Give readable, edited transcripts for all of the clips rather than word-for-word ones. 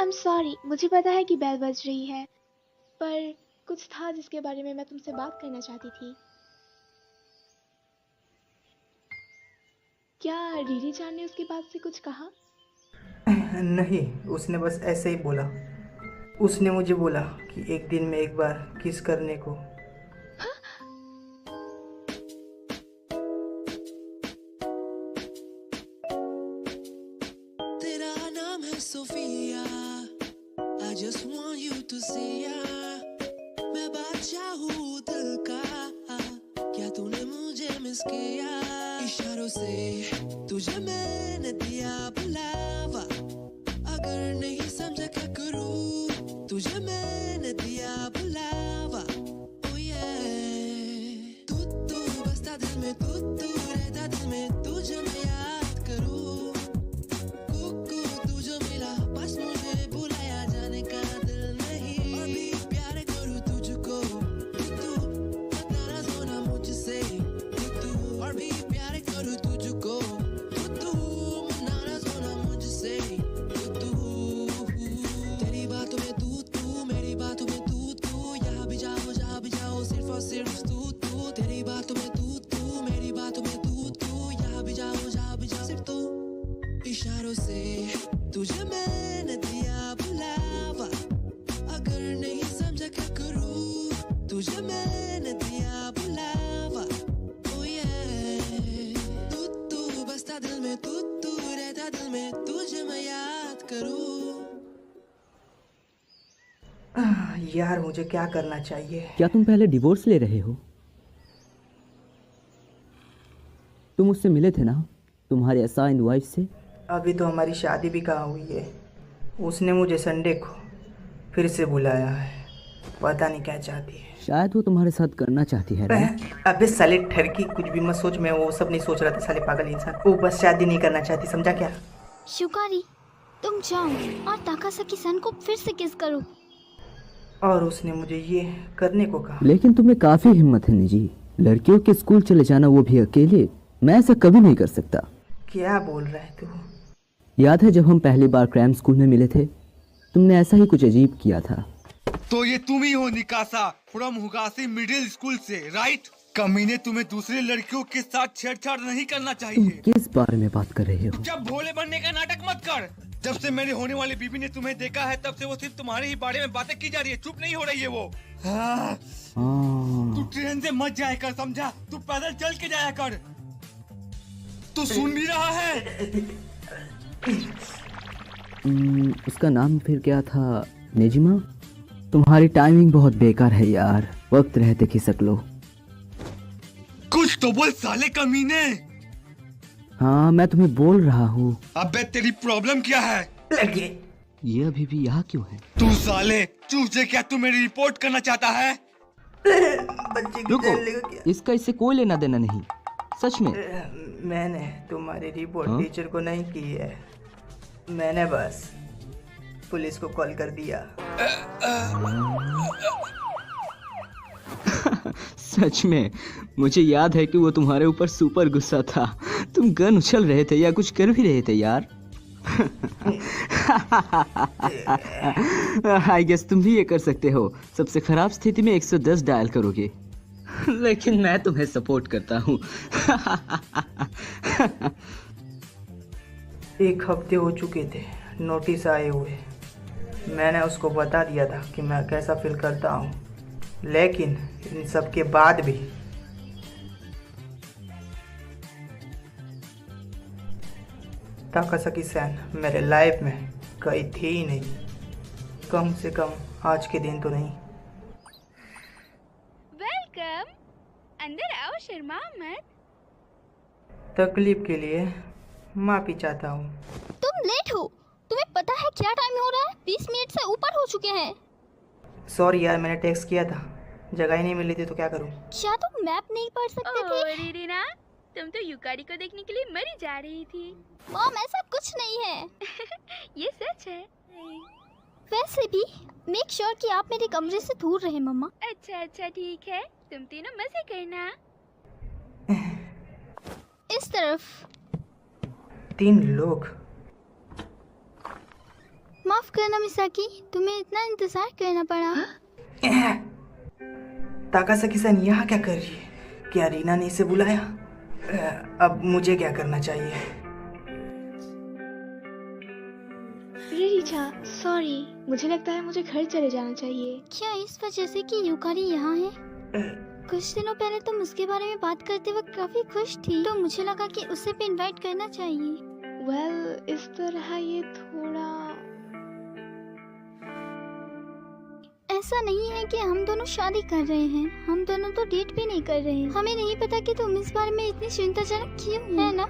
I'm sorry, मुझे पता है कि बेल बज रही है, पर कुछ था जिसके बारे में मैं तुमसे बात करना चाहती थी। क्या रीरी जान ने उसके बाद से कुछ कहा? नहीं, उसने बस ऐसे ही बोला। उसने मुझे बोला कि एक दिन में एक बार किस करने को। तेरा नाम है Sophia, I just want you to see ya। मैं बादशाह हूँ दिल का, क्या तूने मुझे मिस किया? इशारों से तुझे मैंने दिया बुलावा, अगर नहीं समझा क्या करूँ? तुझे मैंने दिया बुलावा, oh yeah। तू बसता दिल में, तू रहता दिल में, तुझे मैं याद करूँ। तू जो मिला बस मुझे बुलाया जाने का दिल नहीं, और भी प्यार करूँ तुझको। तू बताना सोना मुझसे, तू और भी प्यार करूँ तुझको। तू मनाना सोना मुझसे, तू तेरी बातों में तू मेरी बातों में तू यहाँ भी जाओ जहाँ भी जाओ, सिर्फ और सिर्फ तू तेरी बातों में तू मेरी बातों में तू यहाँ भी जाओ जहाँ भी जाओ, सिर्फ तू। इशारों से तुझे मैंने दिया बुलावा, अगर नहीं समझा क्या करूँ? तुझे मैंने दिया बुलावा, oh yeah। तू बसता दिल में, तू रहता दिल में, तुझे मैं याद करूँ। यार, मुझे क्या करना चाहिए? क्या तुम पहले डिवोर्स ले रहे हो? तुम उससे मिले थे ना, तुम्हारे असाइंड वाइफ से? अभी तो हमारी शादी भी कहाँ हुई है। उसने मुझे संडे को फिर से बुलाया है, पता नहीं क्या चाहती है। शायद वो तुम्हारे साथ करना चाहती है, राइट? अबे साले ठरकी, कुछ भी मत सोच। मैं वो सब नहीं सोच रहा था, साले पागल इंसान। वो बस शादी नहीं करना चाहती, समझा क्या? शुकारी, तुम जाओ और ताकासाकी-सन को फिर से किस करो। और उसने मुझे ये करने को कहा। लेकिन तुम्हें काफी हिम्मत है निजी, लड़कियों के स्कूल चले जाना, वो भी अकेले। मैं ऐसा कभी नहीं कर सकता। क्या बोल रहा है तू? याद है जब हम पहली बार क्राइम स्कूल में मिले थे, तुमने ऐसा ही कुछ अजीब किया था। तो ये तुम ही हो निकासा फ्रॉम हुगासी मिडिल स्कूल से, राइट? कमीने, तुम्हें दूसरे लड़कियों के साथ छेड़छाड़ नहीं करना तुम चाहिए। किस बारे में बात कर रहे हो? जब भोले बनने का नाटक मत कर। जब से मेरी होने वाली बीबी ने तुम्हें देखा है, तब से वो सिर्फ तुम्हारे ही बारे में बातें की जा रही है, चुप नहीं हो रही है वो। हाँ। तू ट्रेन से मत जाया कर, समझा? तू पैदल चल के जाया कर। तू सुन भी रहा है? उसका नाम फिर क्या था? नेजिमा? तुम्हारी टाइमिंग बहुत बेकार है यार, वक्त रहते खिसक लो। कुछ तो बोल साले कमीने। हाँ, मैं तुम्हें बोल रहा हूँ। अबे तेरी प्रॉब्लम क्या है? लगे। ये अभी भी यहाँ क्यों है? तू साले चूजे, क्या तू मेरी रिपोर्ट करना चाहता है? बच्चे की रुको, जान लेगा क्या? इसका इससे कोई लेना देना नहीं, सच में। मैंने तुम्हारी रिपोर्ट हाँ? टीचर को नहीं की है। मैंने बस पुलिस को कॉल कर दिया। सच में, मुझे याद है कि वो तुम्हारे ऊपर सुपर गुस्सा था। तुम गन उछल रहे थे या कुछ कर भी रहे थे यार। आई गेस तुम भी ये कर सकते हो। सबसे खराब स्थिति में 110 डायल करोगे। लेकिन मैं तुम्हें सपोर्ट करता हूँ। एक हफ्ते हो चुके थे नोटिस आए हुए। मैंने उसको बता दिया था कि मैं कैसा फील करता हूँ, लेकिन इन सब के बाद भी ताकासाकी-सन मेरे लाइफ में कहीं थी ही नहीं, कम से कम आज के दिन तो नहीं। वेलकम, अंदर आओ, शर्माओ मत। तकलीफ के लिए माफी चाहता हूँ। तुम लेट हो। तुम्हें पता है क्या टाइम हो रहा है? 20 मिनट से ऊपर हो चुके हैं। सॉरी यार, मैंने टेक्स्ट किया था, जगह ही नहीं मिली थी तो क्या करूँ। क्या तुम मैप नहीं पढ़ सकते थे? रीना, तुम तो युकारी को देखने के लिए मरी जा रही थी। मॉम, ऐसा कुछ नहीं है। ये सच है। वैसे भी मेक श्योर कि आप मेरे कमरे से दूर रहे मम्मा। अच्छा ठीक है, तुम तीनों मजे करना। इस तरफ। 3 लोग। माफ करना मिसाकी, तुम्हें इतना इंतजार करना पड़ा। ताकासाकी-सन यहाँ क्या कर रही है? क्या रीना ने इसे बुलाया? अब मुझे क्या करना चाहिए? रिरीचा, सॉरी, मुझे लगता है मुझे घर चले जाना चाहिए। क्या इस वजह से कि यूकारी यहाँ है? कुछ दिनों पहले तुम उसके बारे में बात करते वक्त काफी खुश थी, तो मुझे लगा कि उसे भी इनवाइट करना चाहिए। वेल, इस तरह ये थोड़ा ऐसा नहीं है कि हम दोनों शादी कर रहे हैं, हम दोनों तो डेट भी नहीं कर रहे हैं। हमें नहीं पता कि तुम इस बारे में इतनी चिंताजनक क्यों है ना।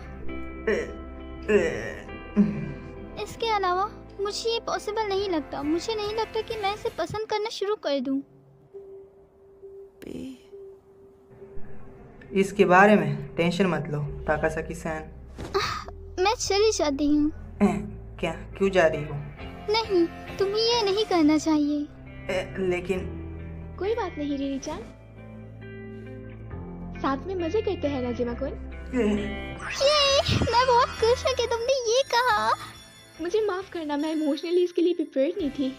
इसके अलावा मुझे ये पॉसिबल नहीं लगता। मुझे नहीं लगता कि मैं इसे पसंद करना शुरू कर दूं। इसके बारे में टेंशन मत लो ताकासाकी-सन। मैं चली जाती हूँ। क्या? क्यों जा रही हो? नहीं, तुम्हें ये नहीं करना चाहिए। लेकिन कोई बात नहीं रिरीचा, साथ में मजे करते हैं नाजिमा-कुन। ये मैं बहुत खुश हूँ कि तुमने ये कहा। मुझे माफ करना, मैं इमोशनली इसके लिए प्रिपेयर्ड नहीं थी।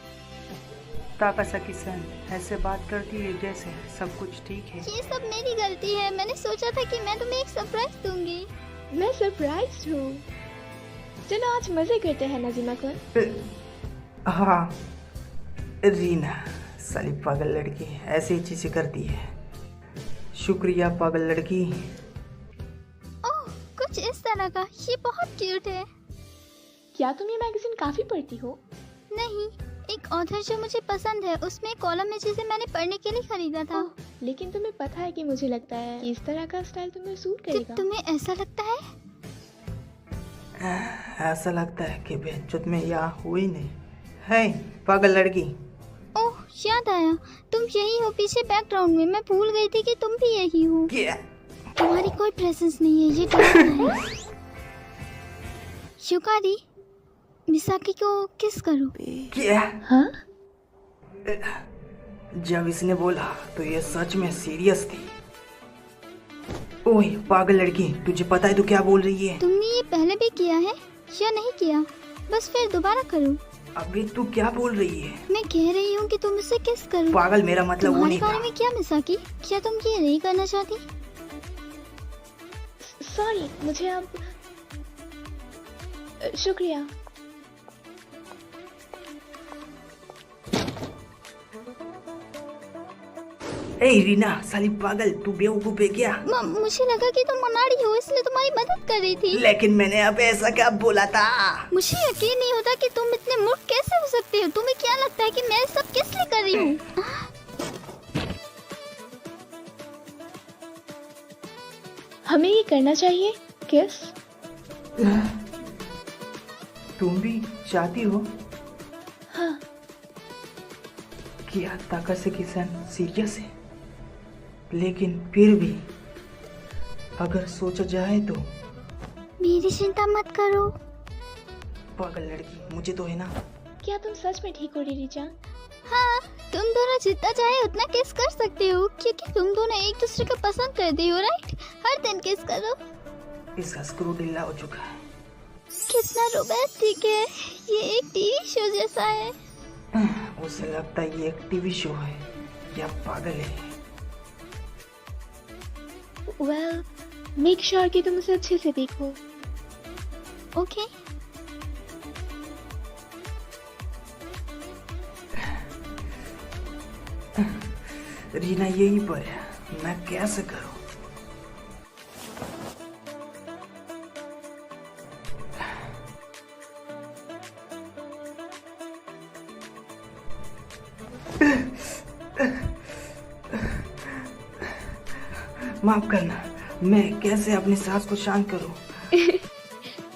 ताकासाकी-सन ऐसे बात करती है जैसे सब कुछ ठीक है। ये सब मेरी गलती है। मैंने सोचा था कि मैं तुम्हें एक सरप्राइज दूंगी। मैं सरप्राइज्ड हूँ। चलो आज मजे करते हैं नाजिमा-कुन। हाँ, रीना साली पागल लड़की ऐसी चीजें करती है। शुक्रिया पागल लड़की। ओह, कुछ इस तरह का। ये बहुत क्यूट है। क्या तुम ये मैगजीन काफी पढ़ती हो? नहीं, एक ऑथर जो मुझे पसंद है उसमें एक कॉलम है जिसे मैंने पढ़ने के लिए खरीदा था। ओह, लेकिन तुम्हें पता है कि मुझे लगता है कि इस तरह का स्टाइल तुम्हें सूट करेगा। तुम्हें ऐसा लगता है? ऐसा लगता है कि बेइज्जत में यहाँ हुई नहीं है पागल लड़की। ओह, याद आया, तुम यही हो पीछे बैकग्राउंड में। मैं भूल गई थी कि तुम भी यही हो। क्या? तुम्हारी कोई प्रेजेंस नहीं है, ये डरावना है। युकारी, मिसाकी को किस करो। क्या? हाँ? जब इसने बोला तो ये सच में सीरियस थी। ओए पागल लड़की, तुझे पता है तू क्या बोल रही है? तुमने ये पहले भी किया है या नहीं किया? बस फिर दोबारा करो। अबे तू क्या बोल रही है? मैं कह रही हूँ कि तुम इससे किस करो। पागल, मेरा मतलब वो तुम्हारे नहीं बारे था। में क्या मिसाकी? क्या तुम ये नहीं करना चाहती? सॉरी, मुझे अब शुक्रिया। ए रीना साली पागल, तू बेवकूफ है क्या? मुझे लगा कि तुम अनाड़ी हो इसलिए तुम्हारी मदद कर रही थी। लेकिन मैंने अब ऐसा क्या बोला था? मुझे यकीन नहीं होता कि तुम इतने मूर्ख कैसे हो सकते हो। तुम्हें क्या लगता है कि मैं सब किस लिए कर रही हूँ? हमें ये करना चाहिए किस? तुम भी चाहती हो? हाँ। क्या ताकासाकी-सन सीरियस है? लेकिन फिर भी अगर सोचा जाए तो। मेरी चिंता मत करो। पागल लड़की, मुझे तो है ना। क्या तुम सच में ठीक हो रिरीचा? हाँ, तुम दोनों जितना चाहे उतना किस कर सकते हो क्योंकि तुम दोनों एक दूसरे को पसंद करते हो, राइट? हर दिन किस करो। इसका स्क्रू ढीला हो चुका है। कितना रोमांटिक है। ये एक टीवी शो जैसा है। उसे लगता है ये एक टीवी शो है या पागल है। वेल, मेक श्योर कि तुम उसे अच्छे से देखो। ओके। रीना यहीं पर है, मैं कैसे करूं? माफ करना, मैं कैसे अपनी सांस को शांत करूं?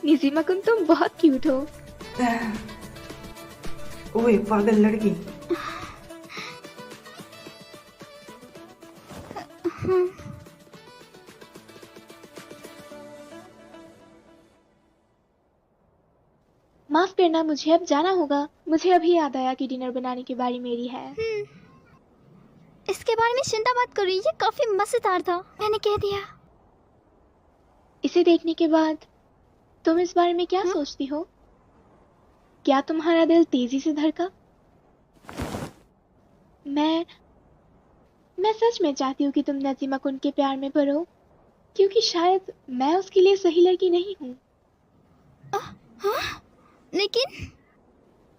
निज़िमा-कुन, तुम बहुत क्यूट हो। ओए पागल लड़की। माफ करना, मुझे अब जाना होगा। मुझे अभी याद आया कि डिनर बनाने की बारी मेरी है। इसके बारे में चिंता मत करो, ये काफी मजेदार था। मैंने कह दिया। इसे देखने के बाद तुम इस बारे में क्या सोचती हो? क्या तुम्हारा दिल तेजी से धड़का? मैं सच में चाहती हूँ कि तुम नजीमा कुन के प्यार में पड़ो, क्योंकि शायद मैं उसके लिए सही लड़की नहीं हूँ। हाँ? लेकिन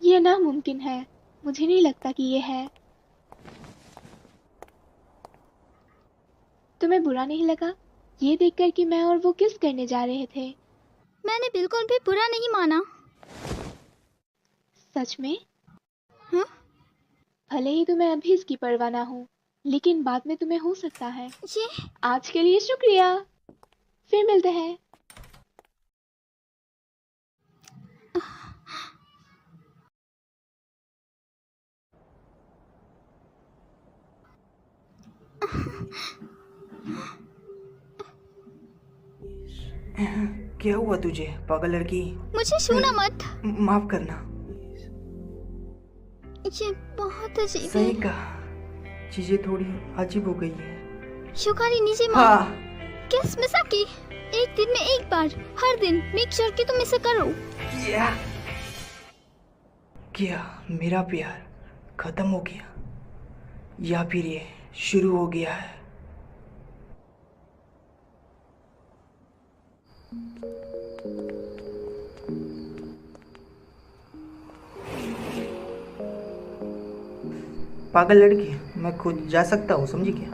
ये नामुमकिन है। मुझे नहीं लगता कि ये है। तुम्हें बुरा नहीं लगा ये देखकर कि मैं और वो किस करने जा रहे थे? मैंने बिल्कुल भी बुरा नहीं माना। सच में? हाँ? भले ही तुम्हें अभी इसकी परवाह ना हो, लेकिन बाद में तुम्हें हो सकता है। ये आज के लिए शुक्रिया, फिर मिलते हैं। क्या हुआ तुझे पागल लड़की? मुझे छूना मत। माफ करना। ये बहुत अजीब है। सही कहा, चीजें थोड़ी अजीब हो गई है। शुकारी नीचे मार। हाँ। किस मिसा की? एक दिन में एक बार, हर दिन मेक श्योर कि तुम इसे करो। क्या मेरा प्यार खत्म हो गया या फिर ये शुरू हो गया है? पागल लड़की, मैं खुद जा सकता हूँ, समझी क्या?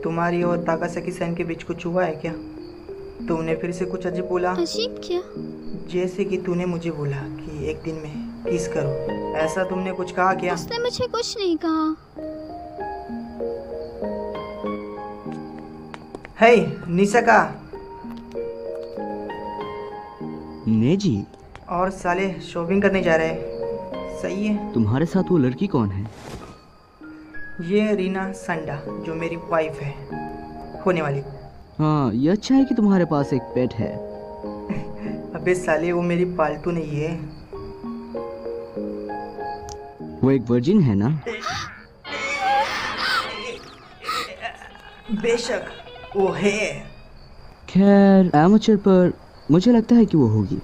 तुम्हारी और ताकासाकी सैन के बीच कुछ हुआ है क्या? तुमने फिर से कुछ अजीब बोला। अजीब क्या? जैसे कि तूने मुझे बोला कि एक दिन में किस करो, ऐसा तुमने कुछ कहा क्या? उसने मुझे कुछ नहीं कहा। हे निशका। नेजी, और साले शॉपिंग करने जा रहे हैं, सही है। तुम्हारे साथ वो लड़की कौन है? ये रीना संडा, जो मेरी वाइफ है, होने वाली। हाँ, ये अच्छा है कि तुम्हारे पास एक पेट है। अबे साले, वो मेरी पालतू नहीं है। वो एक वर्जिन है ना? बेशक वो है। खैर, एमेचर पर मुझे लगता है कि वो होगी।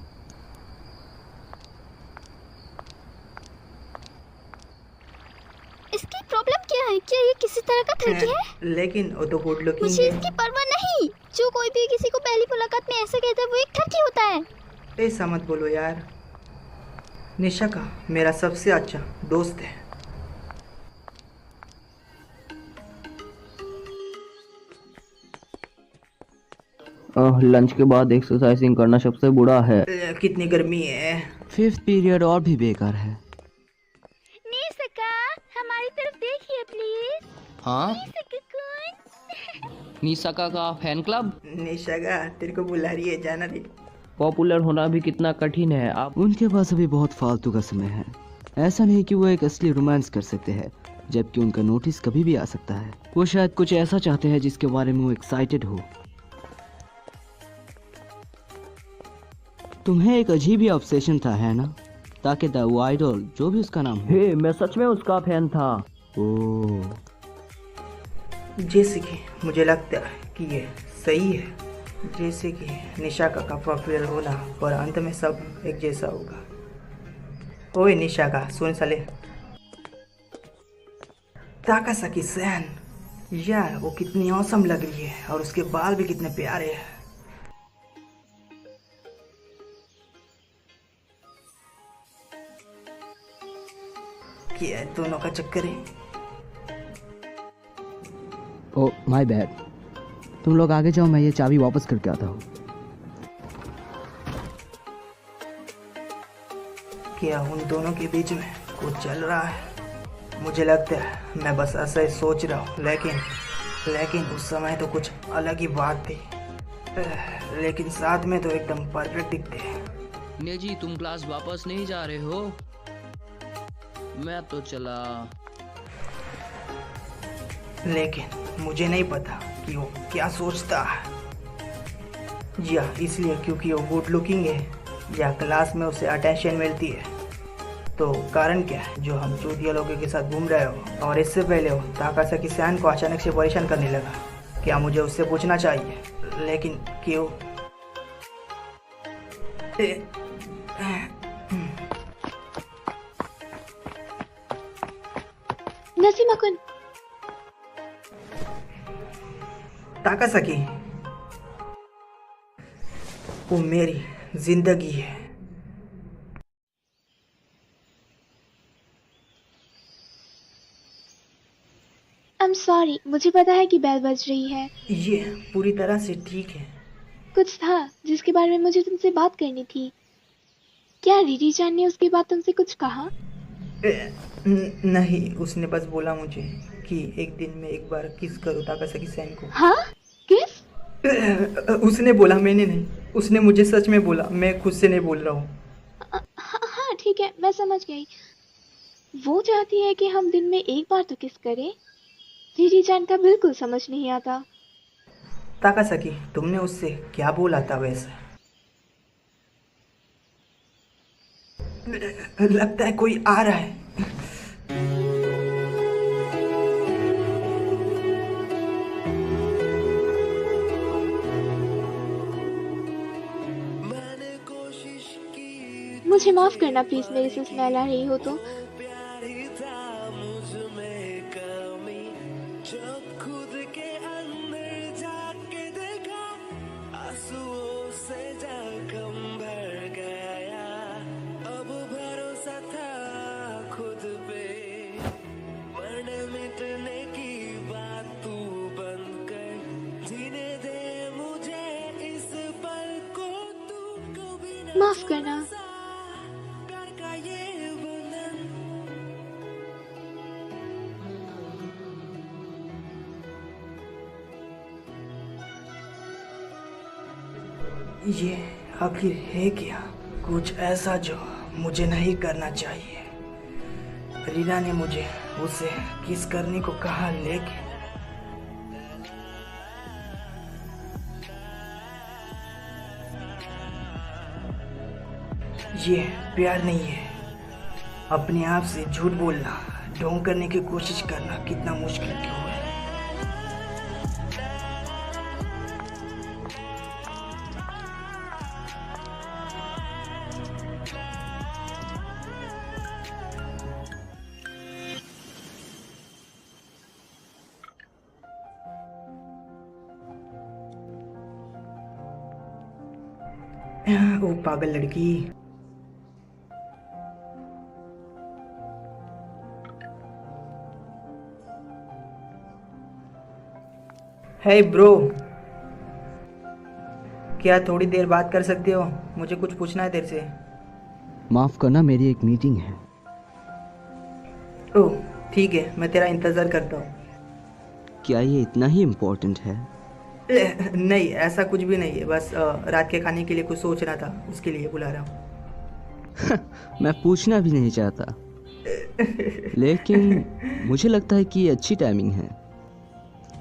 इसकी प्रॉब्लम क्या है? क्या ये किसी तरह का ठगी है? लेकिन वो तो गुड लुकिंग मुझे है। इसकी परवाह नहीं। जो कोई भी किसी को पहली मुलाकात में ऐसा कहता है वो एक ठगी होता है। ऐसा मत बोलो यार। निशका मेरा सबसे अच्छा दोस्त है। लंच के बाद एक्सरसाइजिंग करना सबसे बुरा है। कितनी गर्मी है। 5th पीरियड और भी बेकार है। निशका, हमारी तरफ देखिए प्लीज। हाँ, निशका कौन? निशका का फैन क्लब। निशका तेरे को बुला रही है, जाना दे। पॉपुलर होना भी कितना कठिन है। आप उनके पास अभी बहुत फालतू का समय है। ऐसा नहीं कि वो एक असली रोमांस कर सकते हैं, जबकि उनका नोटिस कभी भी आ सकता है। वो शायद कुछ ऐसा चाहते हैं जिसके बारे में वो एक्साइटेड हो। तुम्हें एक अजीब ही ऑब्सेशन था, है ना? ताकि द वो आइडल, जो भी उसका नाम है। मैं सच में उसका फैन था। ओह, जैसे कि मुझे लगता है कि ये सही है। जैसे कि निशका का पॉपुलर होना और अंत में सब एक जैसा होगा। ओए निशका, सुन साले। ताकासाकी सैन, यार वो कितनी औसम लग रही है और उसके बाल भी कितने प्यारे हैं। क्या दोनों का चक्कर है? Oh my bad. तुम लोग आगे जाओ, मैं ये चाबी वापस करके आता हूँ। क्या उन दोनों के बीच में कुछ चल रहा है? मुझे लगता है मैं बस ऐसा ही सोच रहा हूँ, लेकिन उस समय तो कुछ अलग ही बात थी। लेकिन साथ में तो एकदम परफेक्ट दिखते हैं। नेजी, तुम क्लास वापस नहीं जा रहे हो? मैं तो चला। लेकिन मुझे नहीं पता कि वो क्या सोचता है, या इसलिए क्योंकि वो गुड लुकिंग है, या क्लास में उसे अटेंशन मिलती है। तो कारण क्या है जो हम चूतिया लोगों के साथ घूम रहे हो? और इससे पहले वो ताकासाकी सैन को अचानक से परेशान करने लगा। क्या मुझे उससे पूछना चाहिए? लेकिन क्यों? नसीमा-कुन, ताकासाकी, वो मेरी जिंदगी है। I'm sorry, मुझे पता है कि बेल बज रही है। ये पूरी तरह से ठीक है। कुछ था जिसके बारे में मुझे तुमसे बात करनी थी। क्या रिरी जान ने उसके बाद तुमसे कुछ कहा? नहीं, उसने बस बोला मुझे कि एक दिन में एक बार किस करो ताकासाकी सैन को। हाँ? किस? उसने बोला, मैंने नहीं। उसने मुझे सच में बोला, मैं खुद से नहीं बोल रहा हूँ। हाँ ठीक है, मैं समझ गई। वो चाहती है कि हम दिन में एक बार तो किस करें। रिरी जान का बिल्कुल समझ नहीं आता। ताकासाकी, तुमने उससे क्या बोला था वैसे? लगता है कोई आ रहा है। मुझे माफ करना प्लीज, मेरे से स्मेल आ रही हो तो। माफ करना। ये आखिर है क्या? कुछ ऐसा जो मुझे नहीं करना चाहिए। रीना ने मुझे उसे किस करने को कहा, लेकिन ये प्यार नहीं है। अपने आप से झूठ बोलना, ढोंग करने की कोशिश करना कितना मुश्किल क्यों है। वो पागल लड़की। हे ब्रो, क्या थोड़ी देर बात कर सकते हो? मुझे कुछ पूछना है तेरे से। माफ करना, मेरी एक मीटिंग है। ओह ठीक है, मैं तेरा इंतज़ार करता हूँ। क्या ये इतना ही इम्पोर्टेंट है? नहीं, ऐसा कुछ भी नहीं है। बस रात के खाने के लिए कुछ सोच रहा था, उसके लिए बुला रहा हूँ। मैं पूछना भी नहीं चाहता, लेकिन मुझे लगता है कि ये अच्छी टाइमिंग है।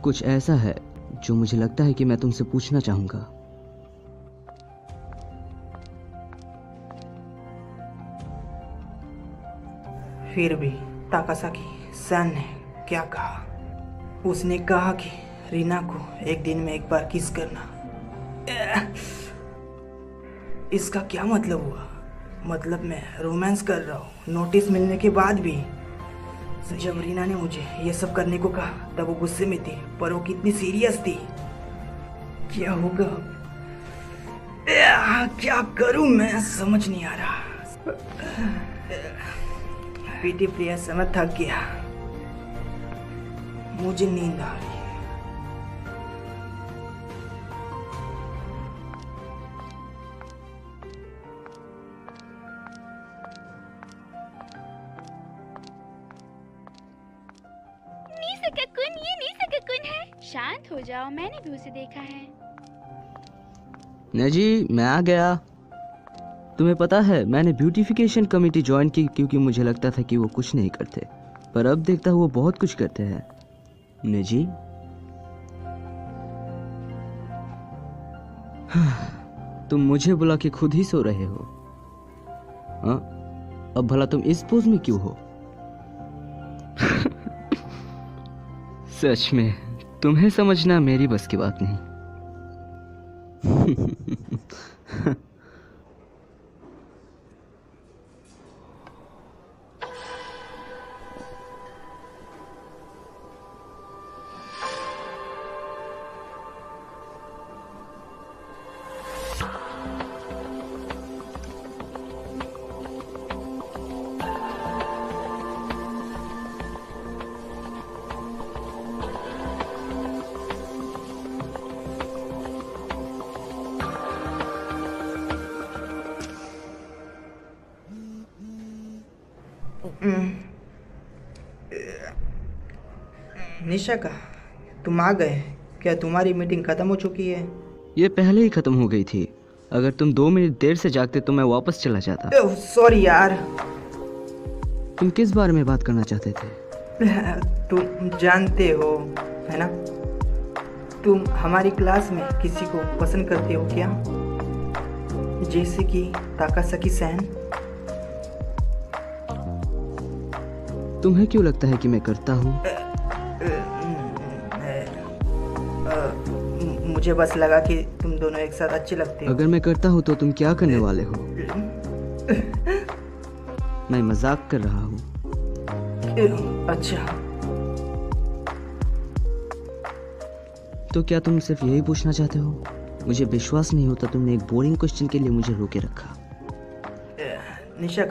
कुछ ऐसा है जो मुझे लगता है कि मैं तुमसे पूछना चाहूँगा। फिर भी ताकासाकी सैन ने क्या कहा? उसने कहा कि रीना को एक दिन में एक बार किस करना। इसका क्या मतलब हुआ? मतलब मैं रोमांस कर रहा हूँ नोटिस मिलने के बाद भी। जब रीना ने मुझे ये सब करने को कहा तब वो गुस्से में थी, पर वो कितनी सीरियस थी। क्या होगा? क्या करूं मैं, समझ नहीं आ रहा। पीटी प्रिया से मैं थक गया, मुझे नींद आ रही है। निसका-कुन, ये निसका-कुन है। शांत हो जाओ, मैंने भी उसे देखा है। नजी, मैं आ गया। तुम्हें पता है, मैंने ब्यूटिफिकेशन कमेटी ज्वाइन की क्योंकि मुझे लगता था कि वो कुछ नहीं करते, पर अब देखता हूँ वो बहुत कुछ करते हैं। नजी, तुम मुझे बुला के खुद ही सो रहे हो। हाँ, अब भला तुम इस पोज में क्यों हो? सच में तुम्हें समझना मेरी बस की बात नहीं। निशा, तुम आ गए। क्या तुम्हारी मीटिंग खत्म हो चुकी है? ये पहले ही खत्म हो गई थी। अगर तुम 2 मिनट देर से जागते तो मैं वापस चला जाता। सॉरी यार। तुम किस बारे में बात करना चाहते थे? तुम जानते हो है ना, तुम हमारी क्लास में किसी को पसंद करते हो क्या? जैसे कि ताकासाकी सैन। तुम्हें क्यों लगता है कि मैं करता हूँ? मुझे बस लगा कि तुम दोनों एक साथ अच्छे लगते हो। अगर मैं करता हूँ तो तुम क्या करने वाले हो? मैं मजाक कर रहा हूँ। अच्छा, तो क्या तुम सिर्फ यही पूछना चाहते हो? मुझे विश्वास नहीं होता तुमने एक बोरिंग क्वेश्चन के लिए मुझे रोके रखा। निशा,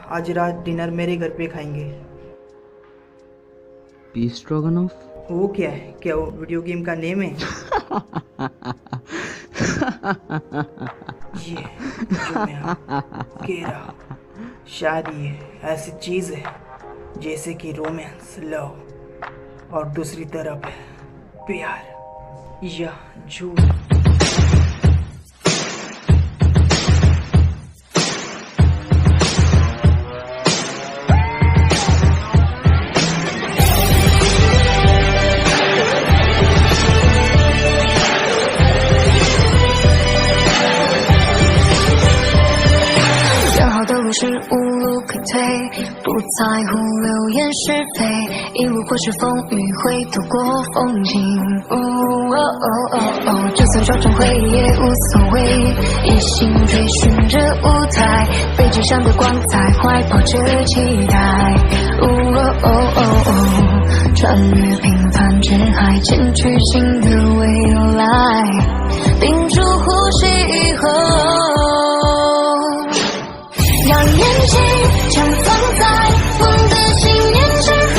आज रात डिनर मेरे घर पे खाएंगे। Beef stroganoff? वो क्या है? क्या वो वीडियो गेम का नेम है? ये जो मैं कह रहा हूँ, शादी ऐसी चीज है जैसे कि रोमांस, लव, और दूसरी तरफ है प्यार या झूठ।是无路可退，不在乎流言是非，一路或是风雨会度过风景。就算说成灰也无所谓，一心追寻着舞台，背脊上的光彩，怀抱着期待。穿越平凡之海，前去新的未来，屏住呼吸以后。让眼睛绽放在梦的信念之海，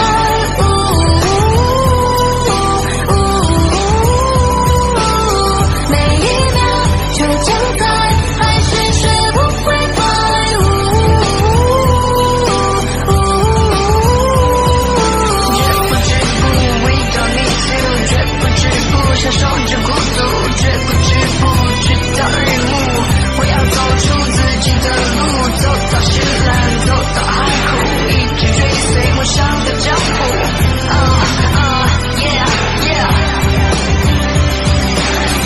每一秒就将在海市学不会快，绝不止步 We don't need to， 绝不止步享受着孤独，绝不止步直到日暮，我要走出自己的路，走到石栏，走到海口，一直追随梦想的脚步。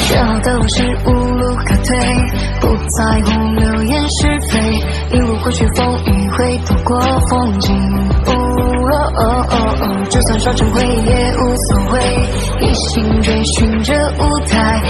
最好的路是无路可退，不在乎流言是非，一路或许风雨会度过风景。就算烧成灰也无所谓，一心追寻着舞台。